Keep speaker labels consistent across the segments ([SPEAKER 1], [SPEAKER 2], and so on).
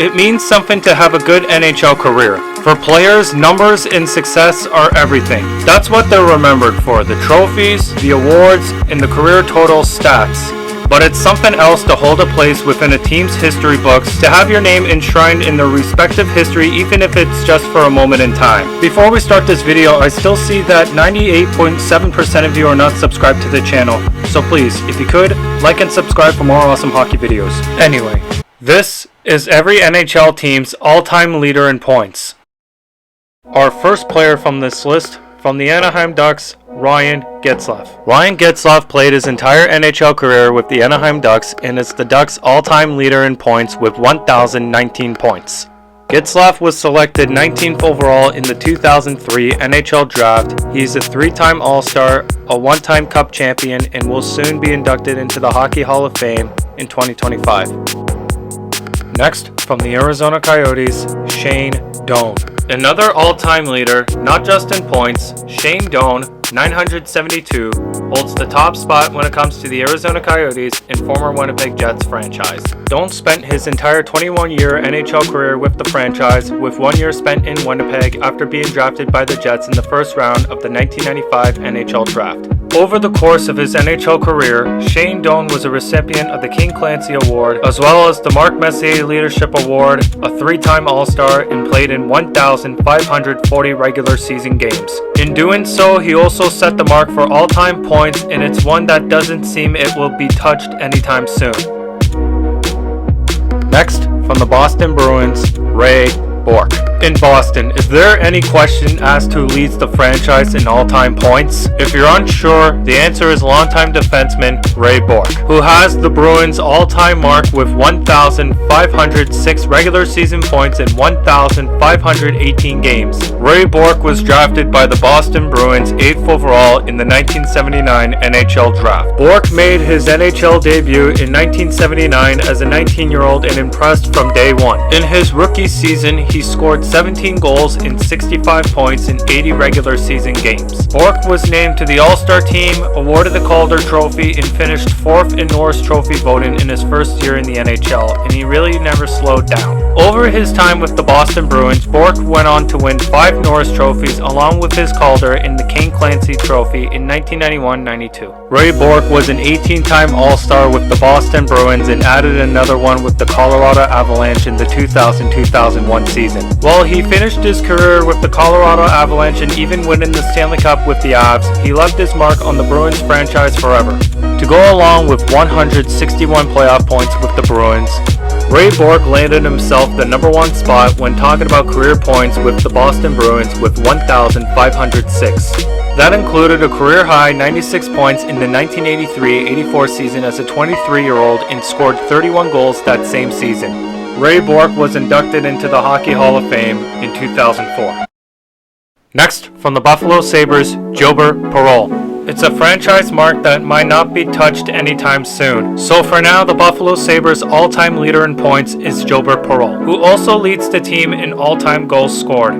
[SPEAKER 1] It means something to have a good NHL career. For players, numbers and success are everything. That's what they're remembered for, the trophies, the awards, and the career total stats. But it's something else to hold a place within a team's history books, to have your name enshrined in their respective history, even if it's just for a moment in time. Before we start this video, I still see that 98.7% of you are not subscribed to the channel. So please, if you could, like and subscribe for more awesome hockey videos. Anyway, this is every NHL team's all-time leader in points. Our first player from this list, from the Anaheim Ducks, Ryan Getzlaf. Ryan Getzlaf played his entire NHL career with the Anaheim Ducks and is the Ducks' all-time leader in points with 1,019 points. Getzlaf was selected 19th overall in the 2003 NHL Draft. He's a three-time All-Star, a one-time Cup champion, and will soon be inducted into the Hockey Hall of Fame in 2025. Next, from the Arizona Coyotes, Shane Doan. Another all-time leader, not just in points, Shane Doan, 972, holds the top spot when it comes to the Arizona Coyotes and former Winnipeg Jets franchise. Doan spent his entire 21-year NHL career with the franchise, with 1 year spent in Winnipeg after being drafted by the Jets in the first round of the 1995 NHL Draft. Over the course of his NHL career, Shane Doan was a recipient of the King Clancy Award, as well as the Mark Messier Leadership Award, a three-time All-Star, and played in 1,540 regular season games. In doing so, he also set the mark for all-time points, and it's one that doesn't seem it will be touched anytime soon. Next, from the Boston Bruins, Ray Bourque. In Boston, is there any question as to who leads the franchise in all-time points? If you're unsure, the answer is longtime defenseman Ray Bourque, who has the Bruins' all-time mark with 1,506 regular season points in 1,518 games. Ray Bourque was drafted by the Boston Bruins 8th overall in the 1979 NHL Draft. Bourque made his NHL debut in 1979 as a 19-year-old and impressed from day one. In his rookie season, he scored 17 goals in 65 points in 80 regular season games. Bourque was named to the All-Star team, awarded the Calder Trophy, and finished 4th in Norris Trophy voting in his first year in the NHL, and he really never slowed down. Over his time with the Boston Bruins, Bourque went on to win 5 Norris Trophies along with his Calder in the King Clancy Trophy in 1991-92. Ray Bourque was an 18-time All-Star with the Boston Bruins and added another one with the Colorado Avalanche in the 2000-2001 season. While he finished his career with the Colorado Avalanche and even winning the Stanley Cup with the Avs, he left his mark on the Bruins franchise forever. To go along with 161 playoff points with the Bruins, Ray Bourque landed himself the #1 spot when talking about career points with the Boston Bruins with 1,506. That included a career-high 96 points in the 1983-84 season as a 23-year-old and scored 31 goals that same season. Ray Bourque was inducted into the Hockey Hall of Fame in 2004. Next, from the Buffalo Sabres, Gilbert Perreault. It's a franchise mark that might not be touched anytime soon. So for now, the Buffalo Sabres' all-time leader in points is Gilbert Perreault, who also leads the team in all-time goals scored.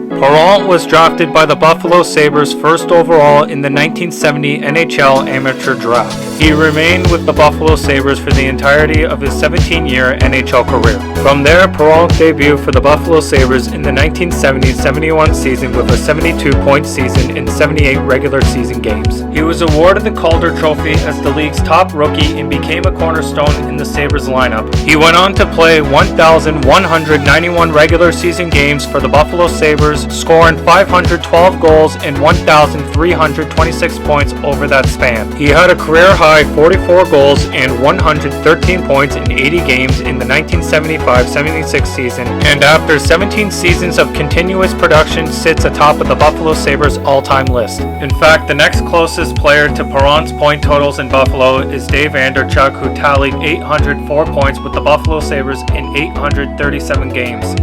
[SPEAKER 1] Perreault was drafted by the Buffalo Sabres 1st overall in the 1970 NHL Amateur Draft. He remained with the Buffalo Sabres for the entirety of his 17-year NHL career. From there, Perreault debuted for the Buffalo Sabres in the 1970-71 season with a 72-point season in 78 regular season games. He was awarded the Calder Trophy as the league's top rookie and became a cornerstone in the Sabres lineup. He went on to play 1,191 regular season games for the Buffalo Sabres, scoring 512 goals and 1,326 points over that span. He had a career-high 44 goals and 113 points in 80 games in the 1975-76 season, and after 17 seasons of continuous production sits atop of the Buffalo Sabres all-time list. In fact, the next closest player to Perreault's point totals in Buffalo is Dave Anderchuk, who tallied 804 points with the Buffalo Sabres in 837 games.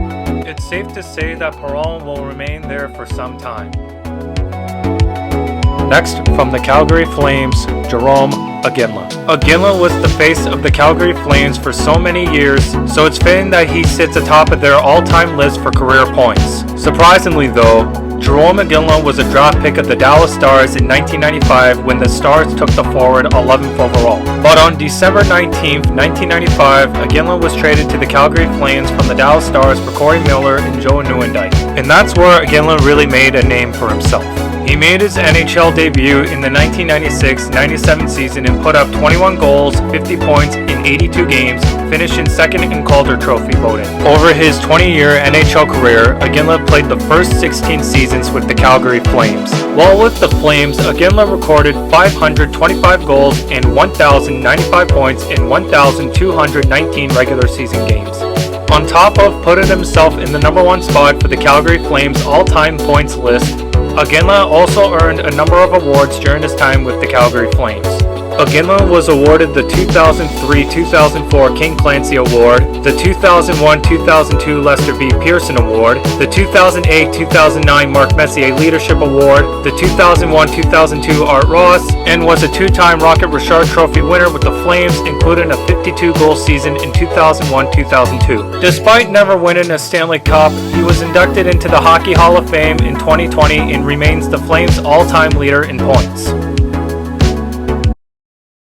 [SPEAKER 1] It's safe to say that Perreault will remain there for some time. Next, from the Calgary Flames, Jarome Iginla. Iginla was the face of the Calgary Flames for so many years, so it's fitting that he sits atop of their all-time list for career points. Surprisingly though, Jarome Iginla was a draft pick of the Dallas Stars in 1995 when the Stars took the forward 11th overall. But on December 19, 1995, Iginla was traded to the Calgary Flames from the Dallas Stars for Corey Miller and Joe Nieuwendyk. And that's where Iginla really made a name for himself. He made his NHL debut in the 1996-97 season and put up 21 goals, 50 points in 82 games, finishing second in Calder Trophy voting. Over his 20-year NHL career, Iginla played the first 16 seasons with the Calgary Flames. While with the Flames, Iginla recorded 525 goals and 1,095 points in 1,219 regular season games. On top of putting himself in the number one spot for the Calgary Flames all-time points list, Iginla also earned a number of awards during his time with the Calgary Flames. Iginla was awarded the 2003-2004 King Clancy Award, the 2001-2002 Lester B. Pearson Award, the 2008-2009 Mark Messier Leadership Award, the 2001-2002 Art Ross, and was a two-time Rocket Richard Trophy winner with the Flames, including a 52-goal season in 2001-2002. Despite never winning a Stanley Cup, he was inducted into the Hockey Hall of Fame in 2020 and remains the Flames' all-time leader in points.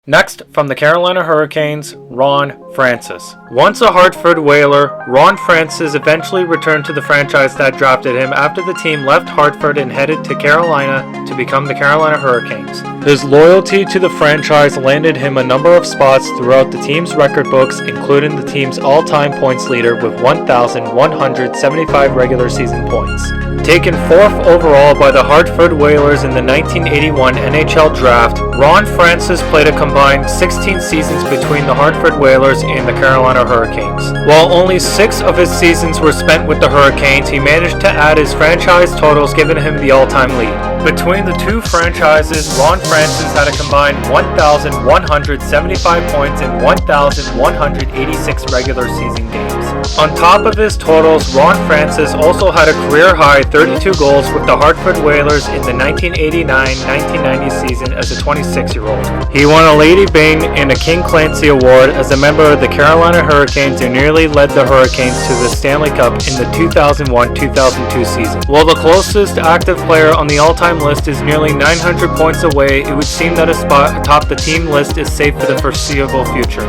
[SPEAKER 1] Next, from the Carolina Hurricanes, Ron Francis. Once a Hartford Whaler, Ron Francis eventually returned to the franchise that drafted him after the team left Hartford and headed to Carolina to become the Carolina Hurricanes. His loyalty to the franchise landed him a number of spots throughout the team's record books, including the team's all-time points leader with 1,175 regular season points. Taken 4th overall by the Hartford Whalers in the 1981 NHL Draft, Ron Francis played a combined 16 seasons between the Hartford Whalers and the Carolina Hurricanes. While only 6 of his seasons were spent with the Hurricanes, he managed to add his franchise totals, giving him the all-time lead. Between the two franchises, Ron Francis had a combined 1,175 points in 1,186 regular season games. On top of his totals, Ron Francis also had a career-high 32 goals with the Hartford Whalers in the 1989-1990 season as a 26-year-old. He won a Lady Byng and a King Clancy Award as a member of the Carolina Hurricanes and nearly led the Hurricanes to the Stanley Cup in the 2001-2002 season. While the closest active player on the all-time list is nearly 900 points away, it would seem that a spot atop the team list is safe for the foreseeable future.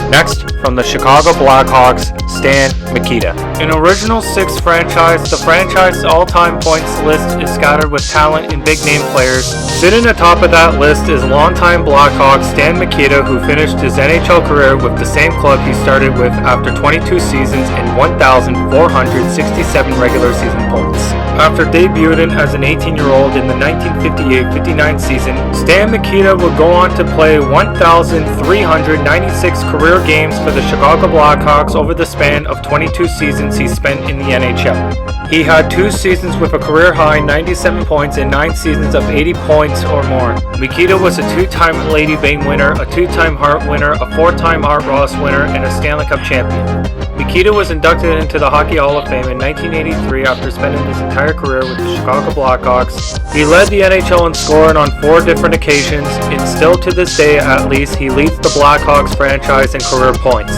[SPEAKER 1] Next, from the Chicago Blackhawks, Stan Mikita. An original 6 franchise, the franchise's all-time points list is scattered with talent and big-name players. Sitting atop of that list is longtime Blackhawk Stan Mikita, who finished his NHL career with the same club he started with after 22 seasons and 1,467 regular season points. After debuting as an 18-year-old in the 1958-59 season, Stan Mikita would go on to play 1,396 career games for the Chicago Blackhawks over the span of 22 seasons he spent in the NHL. He had 2 seasons with a career-high 97 points and 9 seasons of 80 points or more. Mikita was a 2-time Lady Byng winner, a 2-time Hart winner, a 4-time Art Ross winner, and a Stanley Cup champion. Mikita was inducted into the Hockey Hall of Fame in 1983 after spending his entire career with the Chicago Blackhawks. He led the NHL in scoring on 4 different occasions, and still to this day at least, he leads the Blackhawks franchise in career points.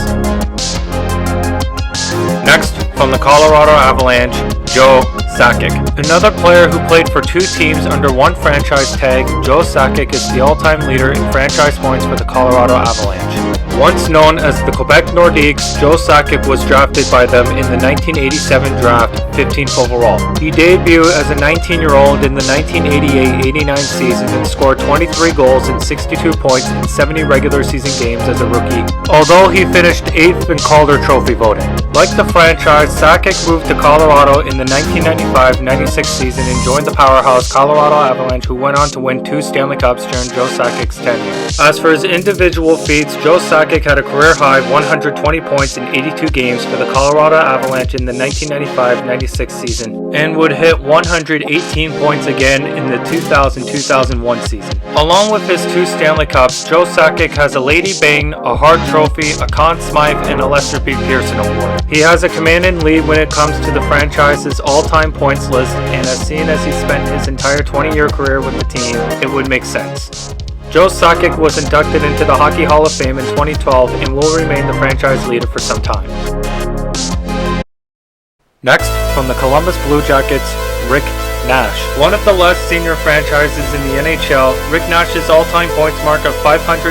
[SPEAKER 1] Next, from the Colorado Avalanche, Joe Sakic. Another player who played for 2 teams under one franchise tag, Joe Sakic is the all-time leader in franchise points for the Colorado Avalanche. Once known as the Quebec Nordiques, Joe Sakic was drafted by them in the 1987 draft, 15th overall. He debuted as a 19-year-old in the 1988-89 season and scored 23 goals and 62 points in 70 regular season games as a rookie, although he finished 8th in Calder Trophy voting. Like the franchise, Sakic moved to Colorado in the 1995-96 season and joined the powerhouse Colorado Avalanche, who went on to win 2 Stanley Cups during Joe Sakic's tenure. As for his individual feats, Joe Sakic had a career-high 120 points in 82 games for the Colorado Avalanche in the 1995-96 season, and would hit 118 points again in the 2000-2001 season. Along with his 2 Stanley Cups, Joe Sakic has a Lady Byng, a Hart Trophy, a Conn Smythe, and a Lester B. Pearson Award. He has a commanding lead when it comes to the franchise's all-time points list, and as seen as he spent his entire 20-year career with the team, it would make sense. Joe Sakic was inducted into the Hockey Hall of Fame in 2012 and will remain the franchise leader for some time. Next, from the Columbus Blue Jackets, Rick Nash. One of the last senior franchises in the NHL, Rick Nash's all-time points mark of 547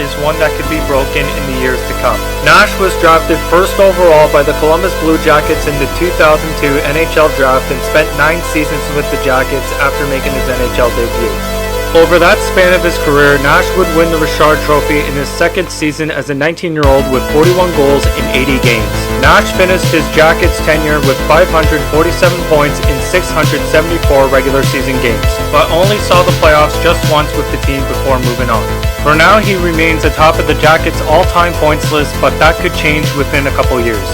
[SPEAKER 1] is one that could be broken in the years to come. Nash was drafted first overall by the Columbus Blue Jackets in the 2002 NHL draft and spent 9 seasons with the Jackets after making his NHL debut. Over that span of his career, Nash would win the Richard Trophy in his second season as a 19-year-old with 41 goals in 80 games. Nash finished his Jackets tenure with 547 points in 674 regular season games, but only saw the playoffs just once with the team before moving on. For now, he remains atop of the Jackets' all-time points list, but that could change within a couple years.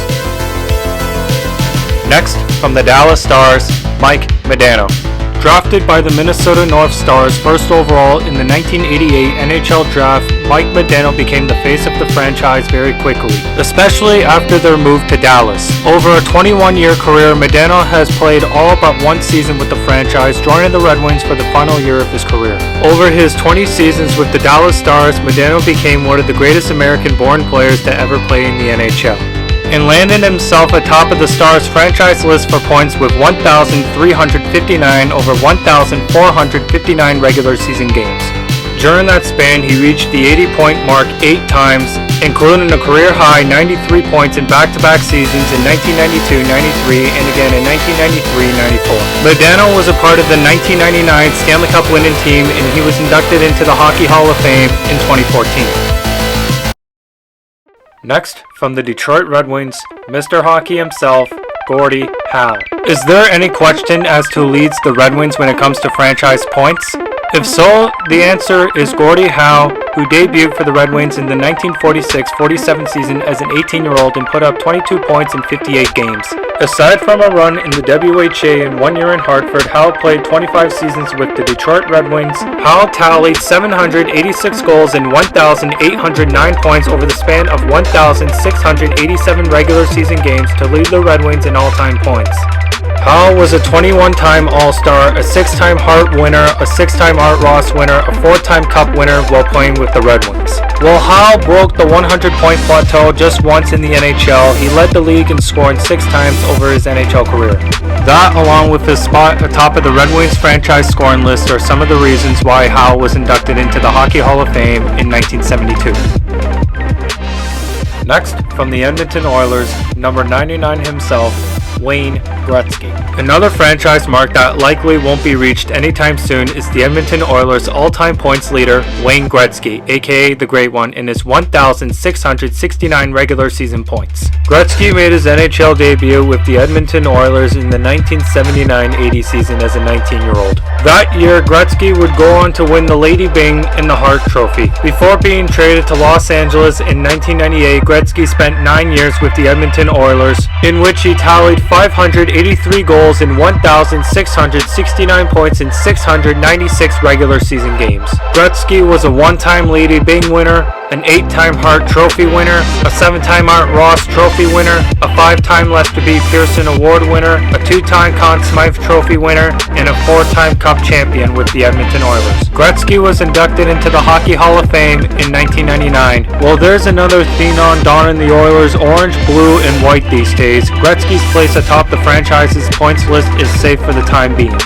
[SPEAKER 1] Next, from the Dallas Stars, Mike Modano. Drafted by the Minnesota North Stars first overall in the 1988 NHL Draft, Mike Modano became the face of the franchise very quickly, especially after their move to Dallas. Over a 21-year career, Modano has played all but one season with the franchise, joining the Red Wings for the final year of his career. Over his 20 seasons with the Dallas Stars, Modano became one of the greatest American-born players to ever play in the NHL, and landed himself atop of the Stars franchise list for points with 1,359 over 1,459 regular season games. During that span, he reached the 80-point mark 8 times, including a career-high 93 points in back-to-back seasons in 1992-93 and again in 1993-94. Modano was a part of the 1999 Stanley Cup winning team, and he was inducted into the Hockey Hall of Fame in 2014. Next, from the Detroit Red Wings, Mr. Hockey himself, Gordie Howe. Is there any question as to who leads the Red Wings when it comes to franchise points? If so, the answer is Gordie Howe, who debuted for the Red Wings in the 1946-47 season as an 18-year-old and put up 22 points in 58 games. Aside from a run in the WHA and 1 year in Hartford, Howe played 25 seasons with the Detroit Red Wings. Howe tallied 786 goals and 1,809 points over the span of 1,687 regular season games to lead the Red Wings in all-time points. Howe was a 21-time All-Star, a 6-time Hart winner, a 6-time Art Ross winner, a 4-time Cup winner while playing with the Red Wings. While Howe broke the 100-point plateau just once in the NHL, he led the league in scoring 6 times over his NHL career. That, along with his spot atop of the Red Wings franchise scoring list, are some of the reasons why Howe was inducted into the Hockey Hall of Fame in 1972. Next, from the Edmonton Oilers, number 99 himself, Wayne Gretzky. Another franchise mark that likely won't be reached anytime soon is the Edmonton Oilers' all-time points leader, Wayne Gretzky, aka the Great One, in his 1,669 regular season points. Gretzky made his NHL debut with the Edmonton Oilers in the 1979-80 season as a 19-year-old. That year, Gretzky would go on to win the Lady Byng and the Hart Trophy. Before being traded to Los Angeles in 1998, Gretzky spent 9 years with the Edmonton Oilers, in which he tallied 583 goals and 1,669 points in 696 regular season games. Gretzky was a 1-time Lady Byng winner, an 8-time Hart Trophy winner, a 7-time Art Ross Trophy winner, a 5-time Lester B. Pearson Award winner, a 2-time Conn Smythe Trophy winner, and a 4-time Cup champion with the Edmonton Oilers. Gretzky was inducted into the Hockey Hall of Fame in 1999. While there's another phenom donning the Oilers orange, blue, and white these days, Gretzky's place atop the franchise's points list is safe for the time being.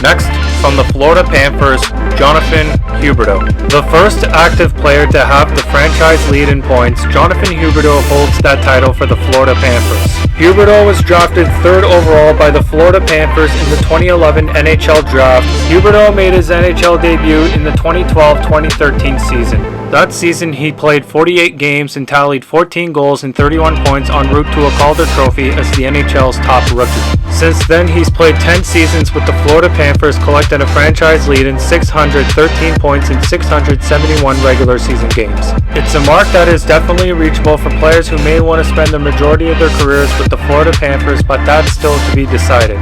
[SPEAKER 1] Next, from the Florida Panthers, Jonathan Huberdeau. The first active player to have the franchise lead in points, Jonathan Huberdeau holds that title for the Florida Panthers. Huberdeau was drafted 3rd overall by the Florida Panthers in the 2011 NHL Draft. Huberdeau made his NHL debut in the 2012-2013 season. That season, he played 48 games and tallied 14 goals and 31 points en route to a Calder Trophy as the NHL's top rookie. Since then, he's played 10 seasons with the Florida Panthers, collecting a franchise lead in 613 points in 671 regular season games. It's a mark that is definitely reachable for players who may want to spend the majority of their careers with the Florida Panthers, but that's still to be decided.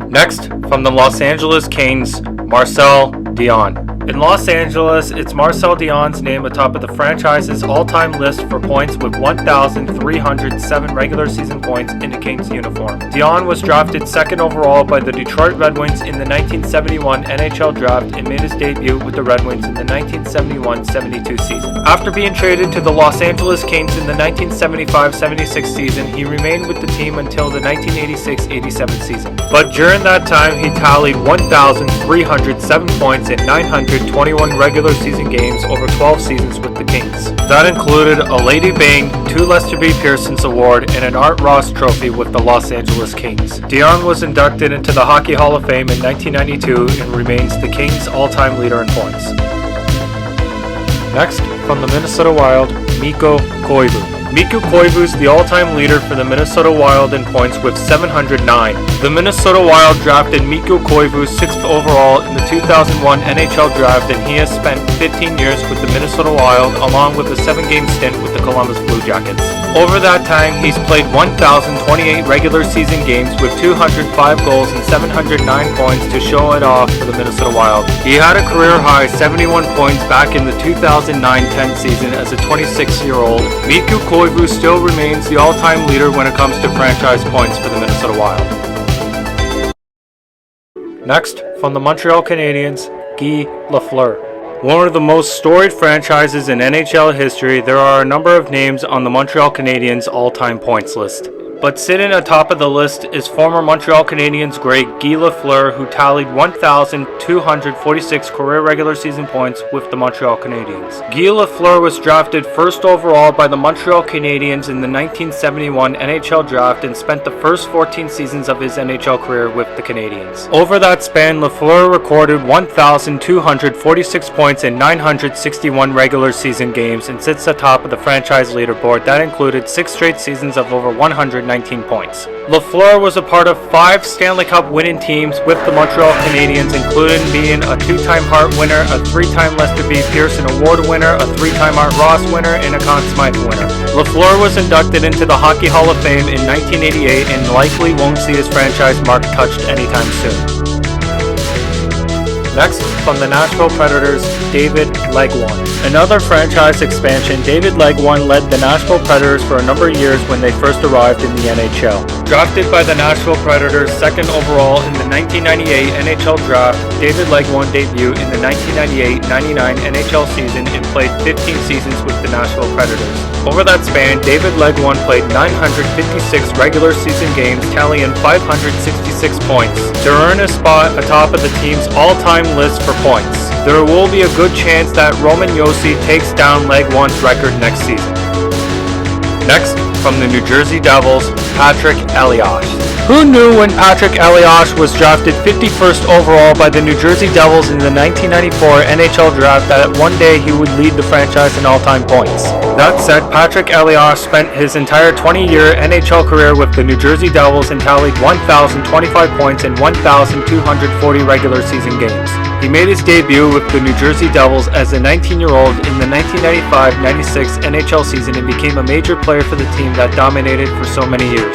[SPEAKER 1] Next, from the Los Angeles Kings, Marcel Dionne. In Los Angeles, it's Marcel Dion's name atop of the franchise's all-time list for points with 1,307 regular season points in the Kings uniform. Dion was drafted second overall by the Detroit Red Wings in the 1971 NHL draft and made his debut with the Red Wings in the 1971-72 season. After being traded to the Los Angeles Kings in the 1975-76 season, he remained with the team until the 1986-87 season. But during that time, he tallied 1,307 points in 921 regular season games over 12 seasons with the Kings. That included a Lady Byng, 2 Lester B. Pearson's Award, and an Art Ross Trophy with the Los Angeles Kings. Dion was inducted into the Hockey Hall of Fame in 1992 and remains the Kings' all-time leader in points. Next, from the Minnesota Wild, Mikko Koivu. Mikko Koivu is the all-time leader for the Minnesota Wild in points with 709. The Minnesota Wild drafted Mikko Koivu 6th overall in the 2001 NHL draft, and he has spent 15 years with the Minnesota Wild along with a 7-game stint with the Columbus Blue Jackets. Over that time, he's played 1,028 regular season games with 205 goals and 709 points to show it off for the Minnesota Wild. He had a career-high 71 points back in the 2009-10 season as a 26-year-old. Mikko Koivu still remains the all-time leader when it comes to franchise points for the Minnesota Wild. Next, from the Montreal Canadiens, Guy Lafleur. One of the most storied franchises in NHL history, there are a number of names on the Montreal Canadiens' all-time points list. But sitting atop of the list is former Montreal Canadiens great Guy Lafleur, who tallied 1,246 career regular season points with the Montreal Canadiens. Guy Lafleur was drafted first overall by the Montreal Canadiens in the 1971 NHL draft and spent the first 14 seasons of his NHL career with the Canadiens. Over that span, Lafleur recorded 1,246 points in 961 regular season games and sits atop of the franchise leaderboard that included 6 straight seasons of over 119 points. Lafleur was a part of 5 Stanley Cup winning teams with the Montreal Canadiens, including being a 2-time Hart winner, a 3-time Lester B. Pearson Award winner, a 3-time Art Ross winner, and a Conn Smythe winner. Lafleur was inducted into the Hockey Hall of Fame in 1988 and likely won't see his franchise mark touched anytime soon. Next, from the Nashville Predators, David Legwand. Another franchise expansion, David Legwand led the Nashville Predators for a number of years when they first arrived in the NHL. Drafted by the Nashville Predators 2nd overall in the 1998 NHL draft, David Legwand debuted in the 1998-99 NHL season and played 15 seasons with the Nashville Predators. Over that span, David Legwand played 956 regular season games, tallying 566 points to earn a spot atop of the team's all-time list for points. There will be a good chance that Roman Josi takes down Legwand's record next season. Next, from the New Jersey Devils, Patrick Elias. Who knew when Patrick Elias was drafted 51st overall by the New Jersey Devils in the 1994 NHL draft that one day he would lead the franchise in all-time points? That said, Patrick Elias spent his entire 20-year NHL career with the New Jersey Devils and tallied 1,025 points in 1,240 regular season games. He made his debut with the New Jersey Devils as a 19-year-old in the 1995-96 NHL season and became a major player for the team that dominated for so many years.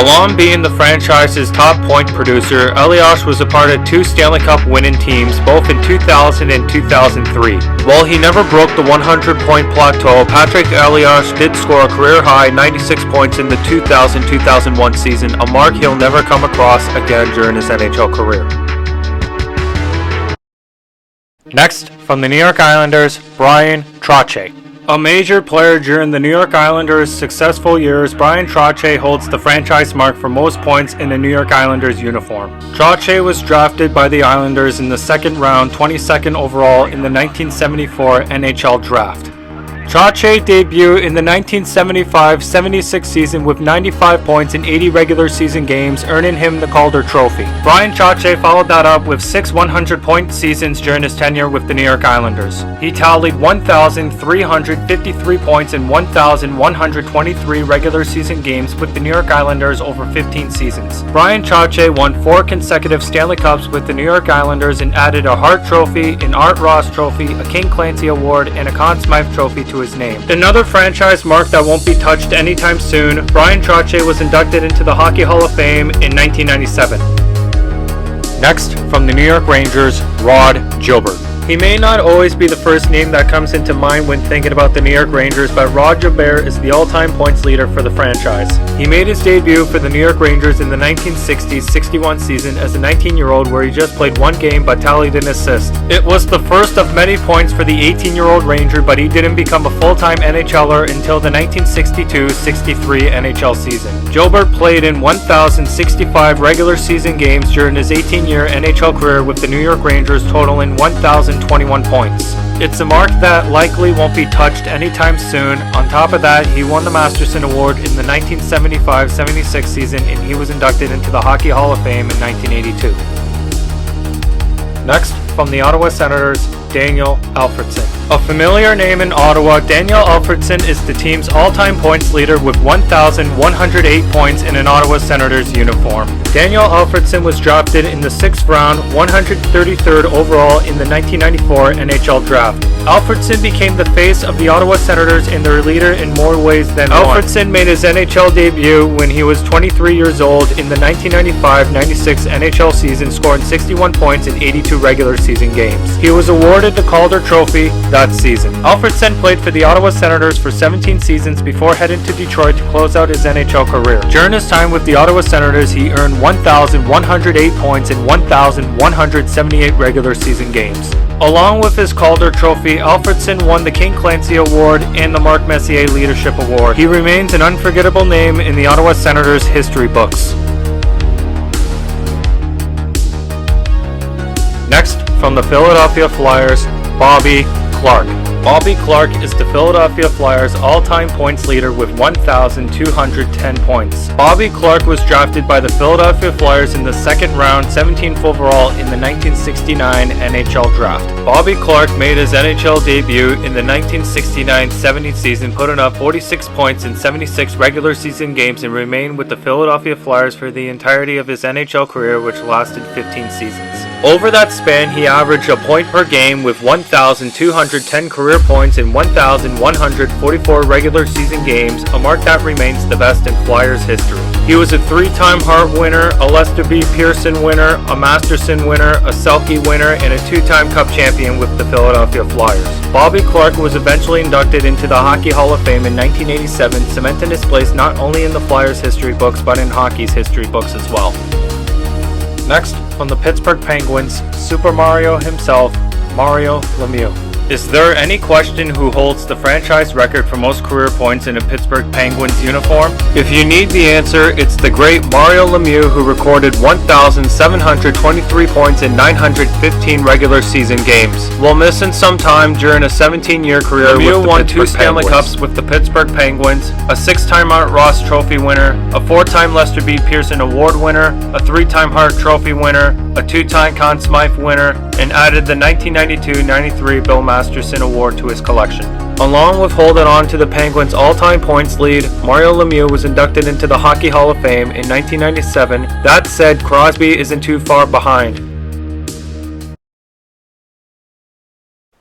[SPEAKER 1] Along being the franchise's top point producer, Elias was a part of 2 Stanley Cup winning teams, both in 2000 and 2003. While he never broke the 100-point plateau, Patrick Elias did score a career-high 96 points in the 2000-2001 season, a mark he'll never come across again during his NHL career. Next, from the New York Islanders, Bryan Trottier. A major player during the New York Islanders' successful years, Bryan Trottier holds the franchise mark for most points in a New York Islanders uniform. Trottier was drafted by the Islanders in the 2nd round, 22nd overall in the 1974 NHL draft. Trottier debuted in the 1975-76 season with 95 points in 80 regular season games, earning him the Calder Trophy. Bryan Trottier followed that up with 6 100-point seasons during his tenure with the New York Islanders. He tallied 1,353 points in 1,123 regular season games with the New York Islanders over 15 seasons. Bryan Trottier won 4 consecutive Stanley Cups with the New York Islanders and added a Hart Trophy, an Art Ross Trophy, a King Clancy Award, and a Conn Smythe Trophy to his name. Another franchise mark that won't be touched anytime soon, Bryan Trottier was inducted into the Hockey Hall of Fame in 1997. Next, from the New York Rangers, Rod Gilbert. He may not always be the first name that comes into mind when thinking about the New York Rangers, but Rod Gilbert is the all-time points leader for the franchise. He made his debut for the New York Rangers in the 1960-61 season as a 19-year-old, where he just played one game but tallied an assist. It was the first of many points for the 18-year-old Ranger, but he didn't become a full-time NHLer until the 1962-63 NHL season. Gilbert played in 1,065 regular season games during his 18-year NHL career with the New York Rangers, totaling 1,021 points. It's a mark that likely won't be touched anytime soon. On top of that, he won the Masterson Award in the 1975-76 season, and he was inducted into the Hockey Hall of Fame in 1982. Next, from the Ottawa Senators, Daniel Alfredsson. A familiar name in Ottawa, Daniel Alfredsson is the team's all-time points leader with 1,108 points in an Ottawa Senators uniform. Daniel Alfredsson was drafted in the 6th round, 133rd overall in the 1994 NHL Draft. Alfredsson became the face of the Ottawa Senators and their leader in more ways than one. Alfredsson made his NHL debut when he was 23 years old in the 1995-96 NHL season, scoring 61 points in 82 regular season games. He was awarded the Calder Trophy that season. Alfredsson played for the Ottawa Senators for 17 seasons before heading to Detroit to close out his NHL career. During his time with the Ottawa Senators, he earned 1,108 points in 1,178 regular season games. Along with his Calder Trophy, Alfredsson won the King Clancy Award and the Mark Messier Leadership Award. He remains an unforgettable name in the Ottawa Senators history books. Next, from the Philadelphia Flyers, Bobby Clarke. Bobby Clarke is the Philadelphia Flyers' all-time points leader with 1,210 points. Bobby Clarke was drafted by the Philadelphia Flyers in the 2nd round, 17th overall in the 1969 NHL Draft. Bobby Clarke made his NHL debut in the 1969-70 season, putting up 46 points in 76 regular season games, and remained with the Philadelphia Flyers for the entirety of his NHL career, which lasted 15 seasons. Over that span, he averaged a point per game with 1,210 career points in 1,144 regular season games, a mark that remains the best in Flyers history. He was a 3-time Hart winner, a Lester B. Pearson winner, a Masterson winner, a Selke winner, and a 2-time Cup champion with the Philadelphia Flyers. Bobby Clarke was eventually inducted into the Hockey Hall of Fame in 1987, cementing his place not only in the Flyers history books but in hockey's history books as well. Next, from the Pittsburgh Penguins, Super Mario himself, Mario Lemieux. Is there any question who holds the franchise record for most career points in a Pittsburgh Penguins uniform? If you need the answer, it's the great Mario Lemieux, who recorded 1,723 points in 915 regular season games. While missing some time during a 17-year career, Lemieux won 2 Stanley Cups with the Pittsburgh Penguins, a 6-time Art Ross Trophy winner, a 4-time Lester B. Pearson Award winner, a 3-time Hart Trophy winner, a 2-time Conn Smythe winner, and added the 1992-93 Bill Masterson Award to his collection. Along with holding on to the Penguins' all-time points lead, Mario Lemieux was inducted into the Hockey Hall of Fame in 1997. That said, Crosby isn't too far behind.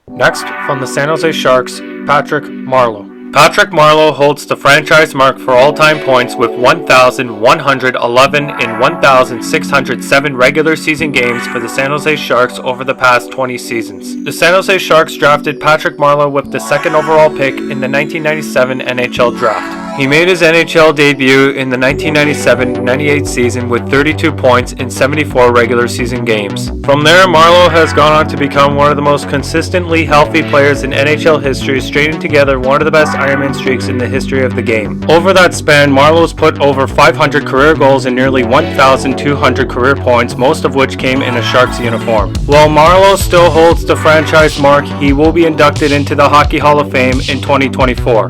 [SPEAKER 1] Next, from the San Jose Sharks, Patrick Marleau. Patrick Marleau holds the franchise mark for all-time points with 1,111 in 1,607 regular season games for the San Jose Sharks over the past 20 seasons. The San Jose Sharks drafted Patrick Marleau with the 2nd overall pick in the 1997 NHL Draft. He made his NHL debut in the 1997-98 season with 32 points in 74 regular season games. From there, Marleau has gone on to become one of the most consistently healthy players in NHL history, stringing together one of the best Ironman streaks in the history of the game. Over that span, Marleau's put over 500 career goals and nearly 1,200 career points, most of which came in a Sharks uniform. While Marleau still holds the franchise mark, he will be inducted into the Hockey Hall of Fame in 2024.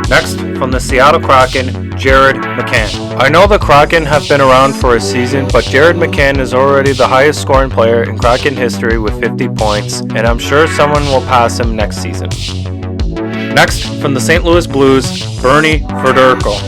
[SPEAKER 1] Next, from the Seattle Kraken, Jared McCann. I know the Kraken have been around for a season, but Jared McCann is already the highest scoring player in Kraken history with 50 points, and I'm sure someone will pass him next season. Next, from the St. Louis Blues, Bernie Federko.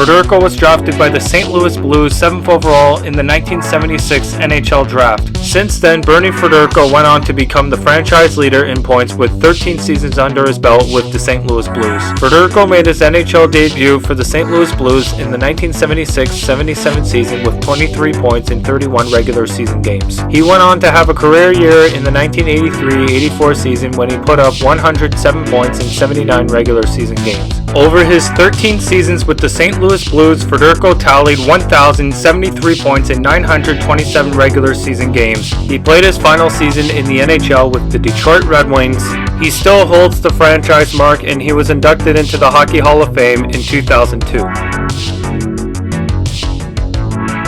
[SPEAKER 1] Federico was drafted by the St. Louis Blues 7th overall in the 1976 NHL draft. Since then, Bernie Federico went on to become the franchise leader in points with 13 seasons under his belt with the St. Louis Blues. Federico made his NHL debut for the St. Louis Blues in the 1976-77 season with 23 points in 31 regular season games. He went on to have a career year in the 1983-84 season when he put up 107 points in 79 regular season games. Over his 13 seasons with the St. Louis Blues, Federico tallied 1,073 points in 927 regular season games. He played his final season in the NHL with the Detroit Red Wings. He still holds the franchise mark, and he was inducted into the Hockey Hall of Fame in 2002.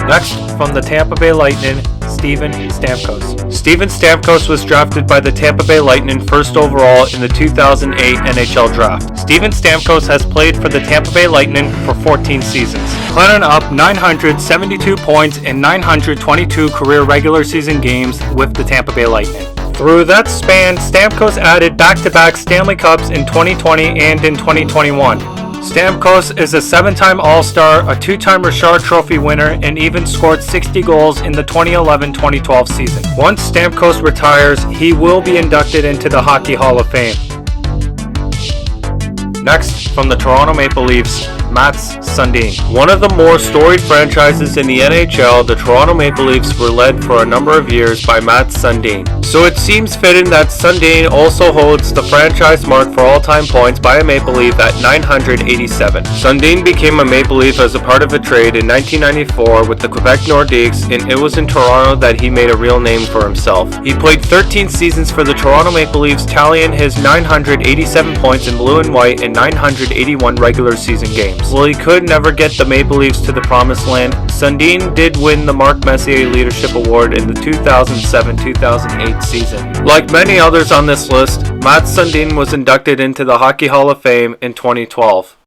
[SPEAKER 1] Next, from the Tampa Bay Lightning, Steven Stamkos. Steven Stamkos was drafted by the Tampa Bay Lightning 1st overall in the 2008 NHL draft. Steven Stamkos has played for the Tampa Bay Lightning for 14 seasons, climbing up 972 points in 922 career regular season games with the Tampa Bay Lightning. Through that span, Stamkos added back-to-back Stanley Cups in 2020 and in 2021. Stamkos is a 7-time All-Star, a 2-time Richard Trophy winner, and even scored 60 goals in the 2011-2012 season. Once Stamkos retires, he will be inducted into the Hockey Hall of Fame. Next, from the Toronto Maple Leafs, Mats Sundin. One of the more storied franchises in the NHL, the Toronto Maple Leafs were led for a number of years by Mats Sundin. So it seems fitting that Sundin also holds the franchise mark for all-time points by a Maple Leaf at 987. Sundin became a Maple Leaf as a part of a trade in 1994 with the Quebec Nordiques, and it was in Toronto that he made a real name for himself. He played 13 seasons for the Toronto Maple Leafs, tallying his 987 points in blue and white in 981 regular season games. While he could never get the Maple Leafs to the promised land, Sundin did win the Marc Messier Leadership Award in the 2007-2008 season. Like many others on this list, Mats Sundin was inducted into the Hockey Hall of Fame in 2012.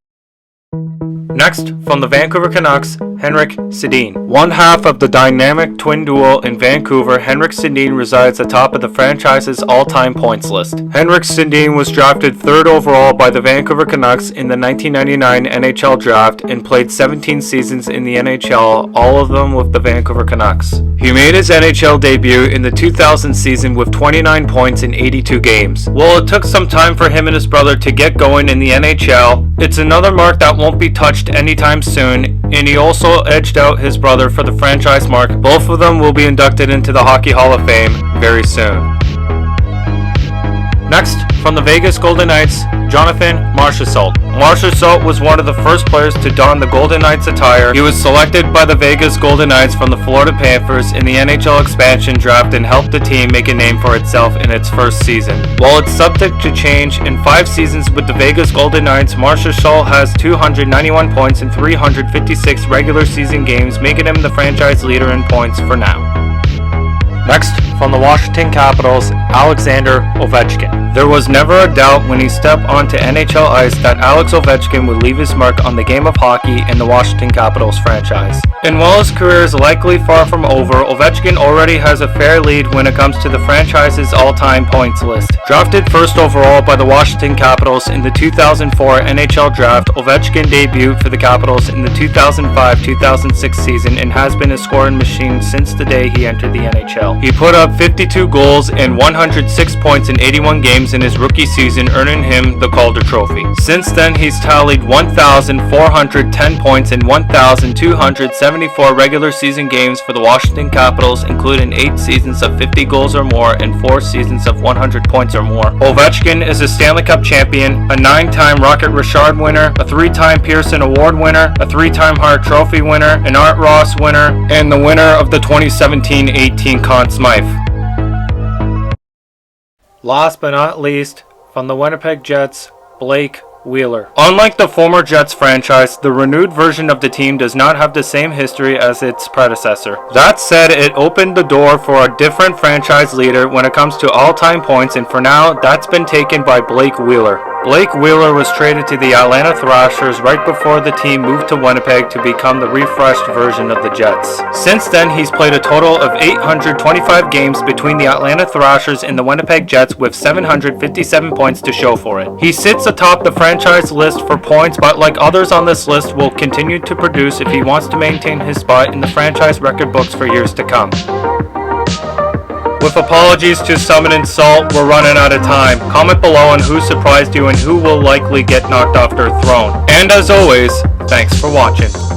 [SPEAKER 1] Next, from the Vancouver Canucks, Henrik Sedin. One half of the dynamic twin duo in Vancouver, Henrik Sedin resides atop of the franchise's all-time points list. Henrik Sedin was drafted 3rd overall by the Vancouver Canucks in the 1999 NHL draft and played 17 seasons in the NHL, all of them with the Vancouver Canucks. He made his NHL debut in the 2000 season with 29 points in 82 games. While it took some time for him and his brother to get going in the NHL, it's another mark that won't be touched anytime soon, and he also edged out his brother for the franchise mark. Both of them will be inducted into the Hockey Hall of Fame very soon. Next, from the Vegas Golden Knights, Jonathan Marchessault. Marchessault was one of the first players to don the Golden Knights attire. He was selected by the Vegas Golden Knights from the Florida Panthers in the NHL expansion draft and helped the team make a name for itself in its first season. While it's subject to change, in 5 seasons with the Vegas Golden Knights, Marchessault has 291 points in 356 regular season games, making him the franchise leader in points for now. Next, from the Washington Capitals, Alexander Ovechkin. There was never a doubt when he stepped onto NHL ice that Alex Ovechkin would leave his mark on the game of hockey in the Washington Capitals franchise. And while his career is likely far from over, Ovechkin already has a fair lead when it comes to the franchise's all-time points list. Drafted 1st overall by the Washington Capitals in the 2004 NHL draft, Ovechkin debuted for the Capitals in the 2005-2006 season and has been a scoring machine since the day he entered the NHL. He put up 52 goals and 106 points in 81 games in his rookie season, earning him the Calder Trophy. Since then, he's tallied 1,410 points in 1,274 regular season games for the Washington Capitals, including 8 seasons of 50 goals or more and 4 seasons of 100 points or more. Ovechkin is a Stanley Cup champion, a 9-time Rocket Richard winner, a 3-time Pearson Award winner, a 3-time Hart Trophy winner, an Art Ross winner, and the winner of the 2017-18 Conn Smythe. Last but not least, from the Winnipeg Jets, Blake Wheeler. Unlike the former Jets franchise, the renewed version of the team does not have the same history as its predecessor. That said, it opened the door for a different franchise leader when it comes to all-time points, and for now, that's been taken by Blake Wheeler. Blake Wheeler was traded to the Atlanta Thrashers right before the team moved to Winnipeg to become the refreshed version of the Jets. Since then, he's played a total of 825 games between the Atlanta Thrashers and the Winnipeg Jets with 757 points to show for it. He sits atop the franchise list for points, but like others on this list, will continue to produce if he wants to maintain his spot in the franchise record books for years to come. With apologies to Summon and Salt, we're running out of time. Comment below on who surprised you and who will likely get knocked off their throne. And as always, thanks for watching.